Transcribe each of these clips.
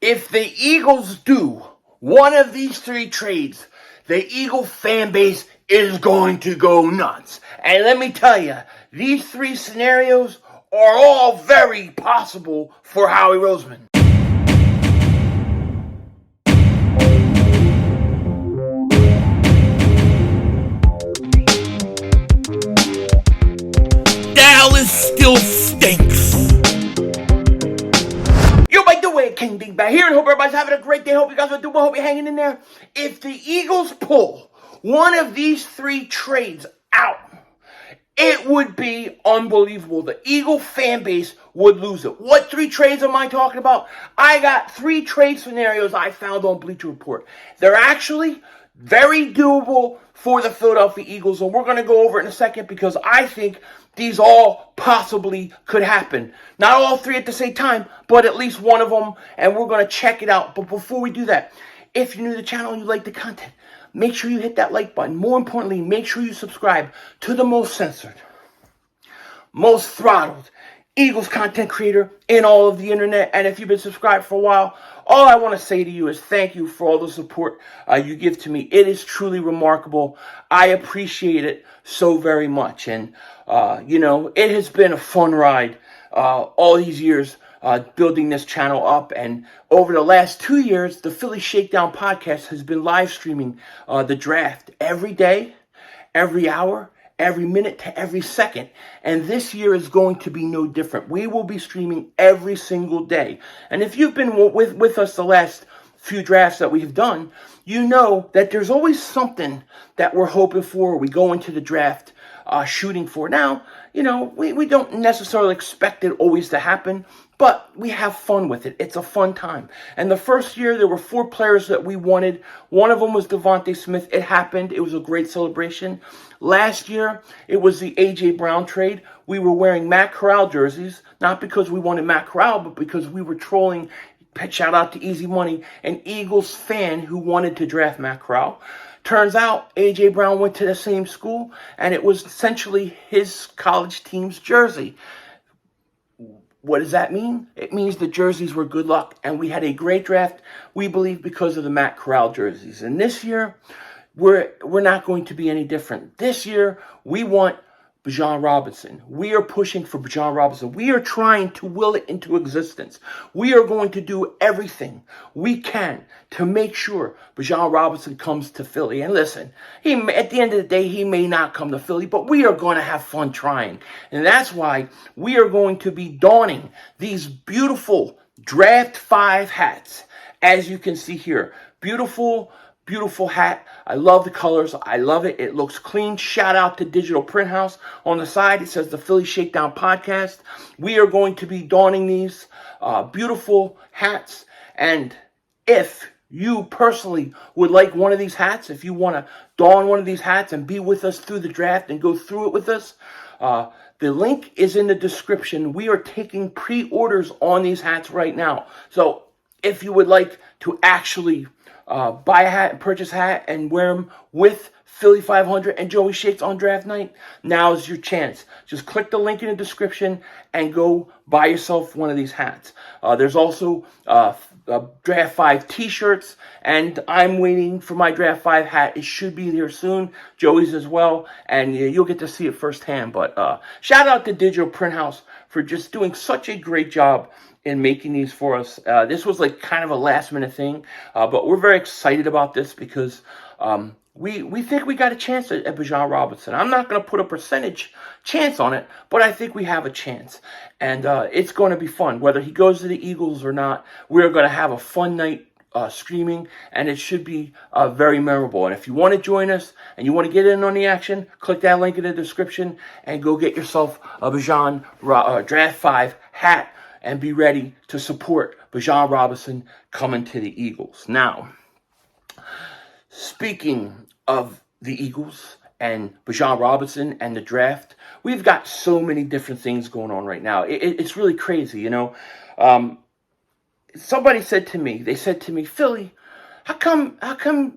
If the Eagles do one of these three trades, the Eagle fan base is going to go nuts. And let me tell you, these three scenarios are all very possible for Howie Roseman. Dallas still stinks. Yo, by the way, King Dingbat here, and hope everybody's having a great day. Hope you guys are doing well. Hope you're hanging in there. If the Eagles pull one of these three trades out, it would be unbelievable. The Eagle fan base would lose it. What three trades am I talking about? I got three trade scenarios I found on Bleacher Report. They're actually very doable for the Philadelphia Eagles, and we're going to go over it in a second because I think these all possibly could happen. Not all three at the same time, but at least one of them, and we're going to check it out. But before we do that, if you're new to the channel and you like the content, make sure you hit that like button. More importantly, make sure you subscribe to the most censored, most throttled Eagles content creator in all of the internet. And if you've been subscribed for a while, all I want to say to you is thank you for all the support you give to me. It is truly remarkable. I appreciate it so very much. And, it has been a fun ride all these years building this channel up. And over the last 2 years, the Philly Shakedown podcast has been live streaming the draft every day, every hour, every minute to every second. And this year is going to be no different. We will be streaming every single day. And if you've been with us the last few drafts that we've done, you know that there's always something that we're hoping for. We go into the draft shooting for. Now, we don't necessarily expect it always to happen, but we have fun with it. It's a fun time. And the first year, there were 4 players that we wanted. One of them was Devontae Smith. It happened. It was a great celebration. Last year, it was the A.J. Brown trade. We were wearing Matt Corral jerseys, not because we wanted Matt Corral, but because we were trolling, shout out to Easy Money, an Eagles fan who wanted to draft Matt Corral. Turns out, A.J. Brown went to the same school, and it was essentially his college team's jersey. What does that mean? It means the jerseys were good luck, and we had a great draft, we believe, because of the Matt Corral jerseys. And this year, we're not going to be any different. This year, we want Bijan Robinson. We are pushing for Bijan Robinson. We are trying to will it into existence. We are going to do everything we can to make sure Bijan Robinson comes to Philly. And listen, at the end of the day, he may not come to Philly, but we are going to have fun trying. And that's why we are going to be donning these beautiful Draft 5 hats. As you can see here, beautiful hat. I love the colors. I love it. It looks clean. Shout out to Digital Print House. On the side, it says the Philly Shakedown Podcast. We are going to be donning these beautiful hats. And if you personally would like one of these hats, if you want to don one of these hats and be with us through the draft and go through it with us, the link is in the description. We are taking pre-orders on these hats right now. So if you would like to actually buy a hat and purchase a hat and wear them with Philly 500 and Joey Shakes on draft night, now is your chance. Just click the link in the description and go buy yourself one of these hats. There's also Draft 5 t-shirts, and I'm waiting for my Draft 5 hat. It should be here soon. Joey's as well, and you'll get to see it firsthand. But shout out to Digital Print House for just doing such a great job in making these for us. This was like kind of a last minute thing, but we're very excited about this because we think we got a chance at Bijan Robinson. I'm not going to put a percentage chance on it, but I think we have a chance. And it's going to be fun. Whether he goes to the Eagles or not, we're going to have a fun night streaming, and it should be very memorable. And if you want to join us and you want to get in on the action, click that link in the description and go get yourself a Bijan Draft 5 hat and be ready to support Bijan Robinson coming to the Eagles. Now, speaking of the Eagles and Bijan Robinson and the draft, we've got so many different things going on right now. It's really crazy, Somebody said to me, Philly, How come,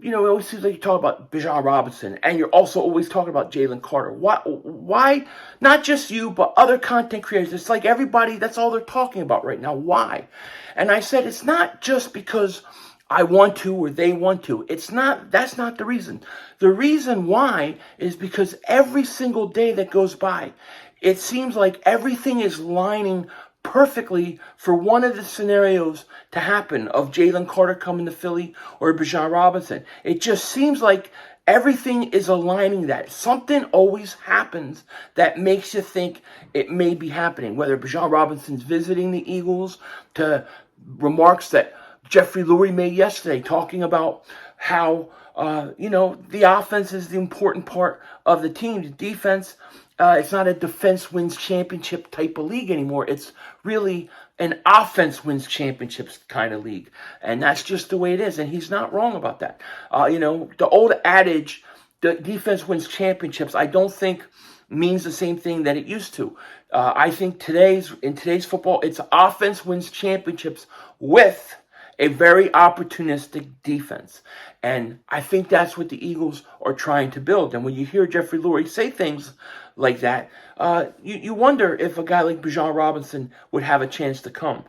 it always seems like you talk about Bijan Robinson and you're also always talking about Jalen Carter? Why, not just you, but other content creators? It's like everybody, that's all they're talking about right now. Why? And I said, it's not just because I want to or they want to. That's not the reason. The reason why is because every single day that goes by, it seems like everything is lining perfectly for one of the scenarios to happen of Jalen Carter coming to Philly or Bijan Robinson. It just seems like everything is aligning that. Something always happens that makes you think it may be happening, whether Bijan Robinson's visiting the Eagles, to remarks that Jeffrey Lurie made yesterday talking about how, the offense is the important part of the team. The defense, it's not a defense wins championship type of league anymore. It's really an offense wins championships kind of league. And that's just the way it is. And he's not wrong about that. The old adage, the defense wins championships, I don't think means the same thing that it used to. I think in today's football, it's offense wins championships with a very opportunistic defense. And I think that's what the Eagles are trying to build. And when you hear Jeffrey Lurie say things like that, you wonder if a guy like Bijan Robinson would have a chance to come.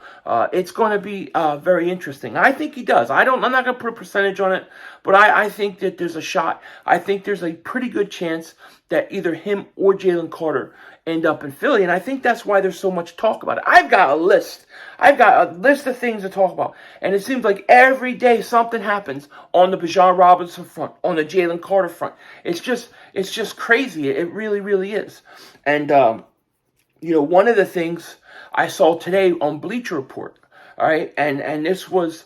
It's going to be very interesting. I think he does. I'm not going to put a percentage on it, but I think that there's a shot. I think there's a pretty good chance that either him or Jalen Carter end up in Philly, and I think that's why there's so much talk about it. I've got a list of things to talk about, and it seems like every day something happens on the Bijan Robinson front, on the Jalen Carter front. It's just crazy. It really, really is. And one of the things I saw today on Bleacher Report, all right, and this was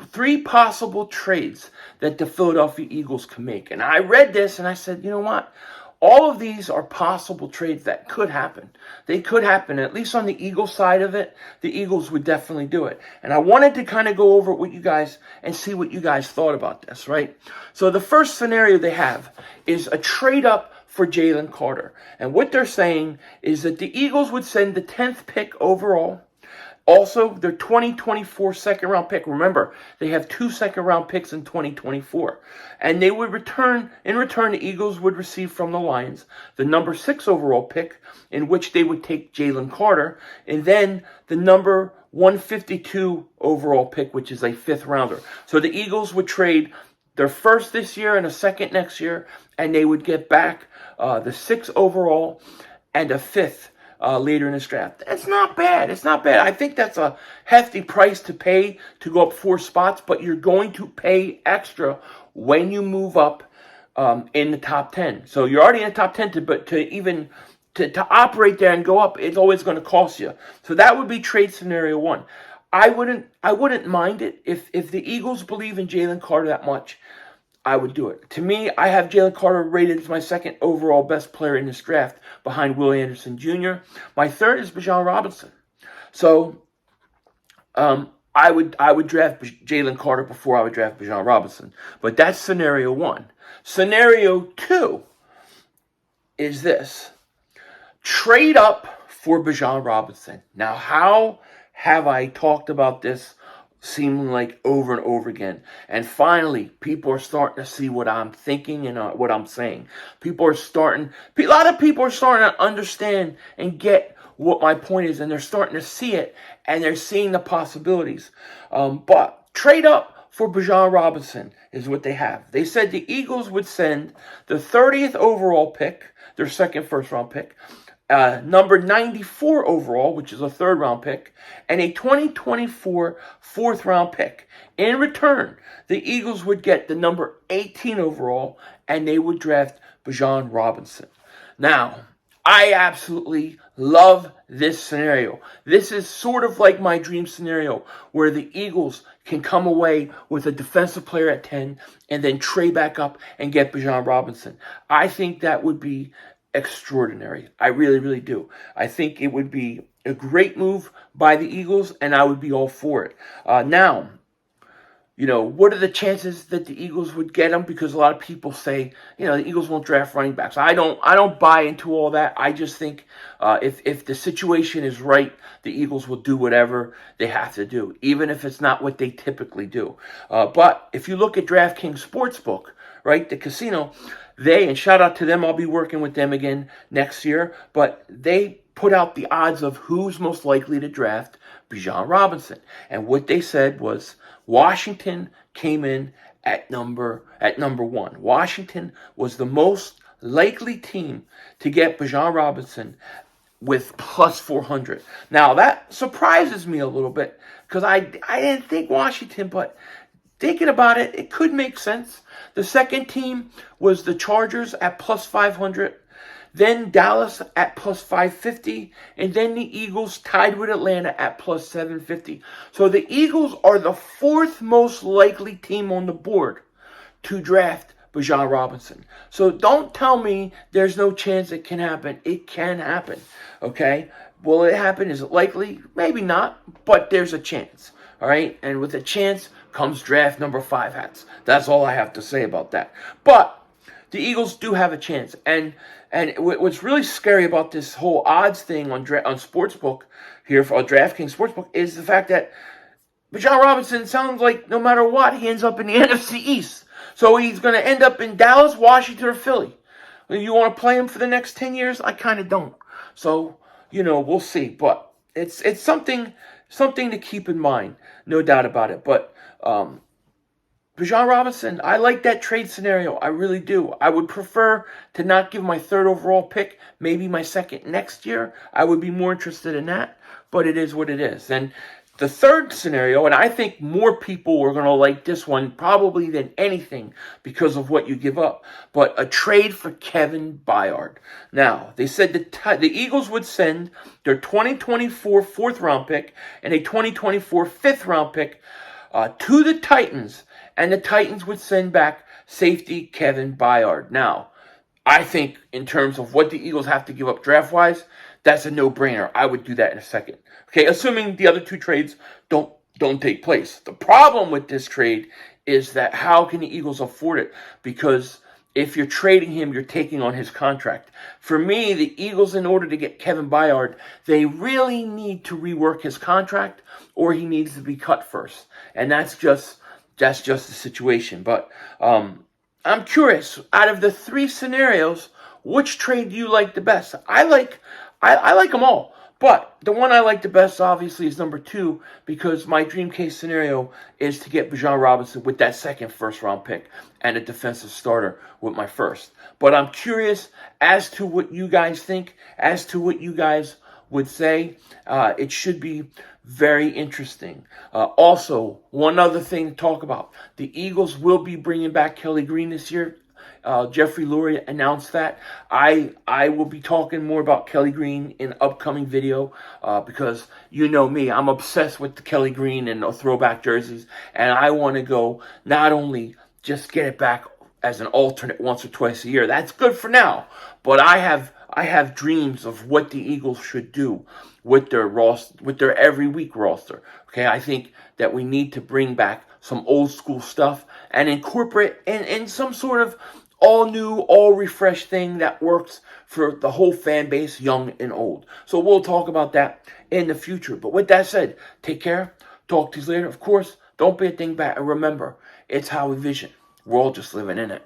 three possible trades that the Philadelphia Eagles can make. And I read this and I said, you know what? All of these are possible trades that could happen. They could happen, at least on the Eagles side of it. The Eagles would definitely do it. And I wanted to kind of go over it with you guys and see what you guys thought about this, right? So the first scenario they have is a trade up for Jalen Carter. And what they're saying is that the Eagles would send the 10th pick overall. Also, their 2024 second-round pick. Remember, they have 2 second-round picks in 2024. And they would in return, the Eagles would receive from the Lions the number 6 overall pick, in which they would take Jalen Carter, and then the number 152 overall pick, which is a 5th-rounder. So the Eagles would trade their first this year and a second next year, and they would get back the 6th overall and a 5th later in this draft. It's not bad. I think that's a hefty price to pay to go up 4 spots, but you're going to pay extra when you move up in the top 10. So you're already in the top 10, to operate there and go up, it's always going to cost you. So that would be trade scenario 1. I wouldn't mind it if the Eagles believe in Jalen Carter that much. I would do it. To me, I have Jalen Carter rated as my 2nd overall best player in this draft behind Will Anderson Jr. My 3rd is Bijan Robinson. So I would draft Jalen Carter before I would draft Bijan Robinson. But that's scenario 1. Scenario 2 is this. Trade up for Bijan Robinson. Now, how have I talked about this seeming like over and over again? And finally, people are starting to see what I'm thinking and what I'm saying. A lot of people are starting to understand and get what my point is, and they're starting to see it, and they're seeing the possibilities. But trade up for Bijan Robinson is what they have. They said the Eagles would send the 30th overall pick, their 2nd first-round pick, number 94 overall, which is a 3rd-round pick, and a 2024 4th-round pick. In return, the Eagles would get the number 18 overall, and they would draft Bijan Robinson. Now, I absolutely love this scenario. This is sort of like my dream scenario, where the Eagles can come away with a defensive player at 10 and then trade back up and get Bijan Robinson. I think that would be extraordinary. I really, really do. I think it would be a great move by the Eagles, and I would be all for it. Now, what are the chances that the Eagles would get him? Because a lot of people say, the Eagles won't draft running backs. I don't buy into all that. I just think if the situation is right, the Eagles will do whatever they have to do, even if it's not what they typically do. But if you look at DraftKings Sportsbook, right, the casino, and shout out to them, I'll be working with them again next year, but they put out the odds of who's most likely to draft Bijan Robinson. And what they said was Washington came in at number one. Washington was the most likely team to get Bijan Robinson with plus 400. Now, that surprises me a little bit because I didn't think Washington, but thinking about it, it could make sense. The second team was the Chargers at plus 500. Then Dallas at plus 550, and then the Eagles tied with Atlanta at plus 750. So the Eagles are the fourth most likely team on the board to draft Bijan Robinson. So don't tell me there's no chance it can happen. It can happen, okay? Will it happen? Is it likely? Maybe not, but there's a chance, all right? And with a chance comes draft number 5 hats. That's all I have to say about that. But the Eagles do have a chance, and what's really scary about this whole odds thing on Sportsbook here for DraftKings Sportsbook is the fact that Bijan Robinson sounds like no matter what, he ends up in the NFC East. So he's going to end up in Dallas, Washington, or Philly. You want to play him for the next 10 years? I kind of don't. So, we'll see. But it's something to keep in mind, no doubt about it. But Bijan Robinson, I like that trade scenario. I really do. I would prefer to not give my 3rd overall pick, maybe my 2nd next year. I would be more interested in that, but it is what it is. And the 3rd scenario, and I think more people are going to like this one probably than anything because of what you give up, but a trade for Kevin Byard. Now, they said the Eagles would send their 2024 4th round pick and a 2024 5th round pick to the Titans, and the Titans would send back safety Kevin Byard. Now, I think in terms of what the Eagles have to give up draft-wise, that's a no-brainer. I would do that in a second. Okay, assuming the other 2 trades don't take place. The problem with this trade is that how can the Eagles afford it? Because if you're trading him, you're taking on his contract. For me, the Eagles, in order to get Kevin Byard, they really need to rework his contract, or he needs to be cut first. And that's just the situation. But I'm curious, out of the 3 scenarios, which trade do you like the best? I like them all. But the one I like the best, obviously, is number 2, because my dream case scenario is to get Bijan Robinson with that 2nd first-round pick and a defensive starter with my 1st. But I'm curious as to what you guys think, as to what you guys would say. It should be very interesting. Also, one other thing to talk about. The Eagles will be bringing back Kelly Green this year. Jeffrey Lurie announced that. I will be talking more about Kelly Green in an upcoming video because you know me, I'm obsessed with the Kelly Green and the throwback jerseys, and I want to go not only just get it back as an alternate once or twice a year. That's good for now, but I have dreams of what the Eagles should do with their roster, with their every week roster. Okay, I think that we need to bring back some old school stuff and incorporate in some sort of all new, all refreshed thing that works for the whole fan base, young and old. So we'll talk about that in the future. But with that said, take care. Talk to you later. Of course, don't be a dingbat. And remember, it's Howie Vision. We're all just living in it.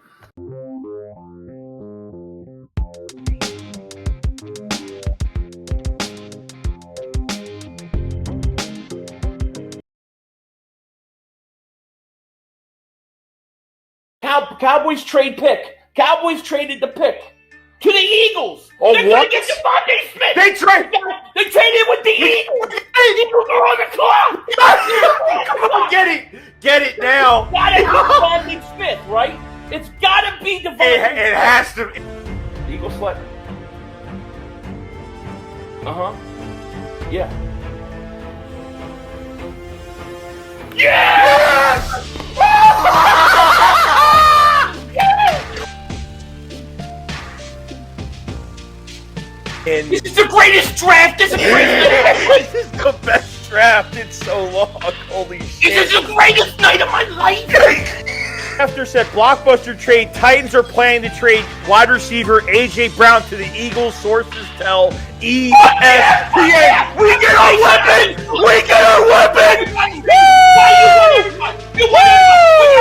Cowboys trade pick. Cowboys traded the pick to the Eagles. Oh, They're what? going to get Devontae Smith. They traded with the Eagles. The Eagles are on the clock. Come on, get it now. Gotta be Devontae Smith, right? It's gotta be Devontae. It has to. The Eagles select. Yeah. Yes! This is the greatest draft. This is the greatest. This is the best drafted so long. Holy shit. This is the greatest night of my life. After said blockbuster trade, Titans are planning to trade wide receiver A.J. Brown to the Eagles. Sources tell ESPN. We get our weapon. We get our weapon. We got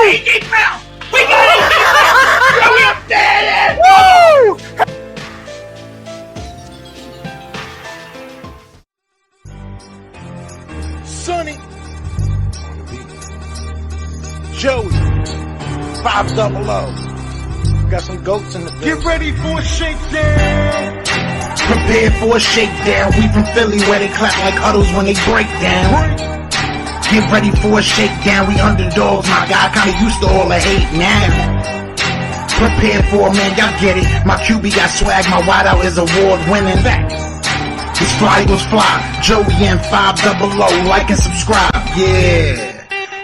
A.J. Brown. We got A.J. Brown. We updated. Woo! Sonny, Joey, 500. Got some goats in the building. Get ready for a shakedown. Prepare for a shakedown. We from Philly where they clap like huddles when they break down. Get ready for a shakedown. We underdogs, my guy. Kinda used to all the hate now. Prepare for it, man. Y'all get it. My QB got swag. My wideout is award winning. His fly was fly. Joey and 500. Like and subscribe. Yeah.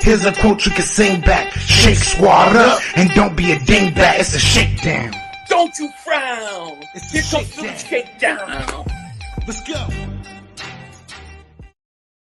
Here's a quote you can sing back. Shake squad up and don't be a dingbat. It's a shakedown. Don't you frown. It's Here a comes shakedown. the shakedown. Let's go.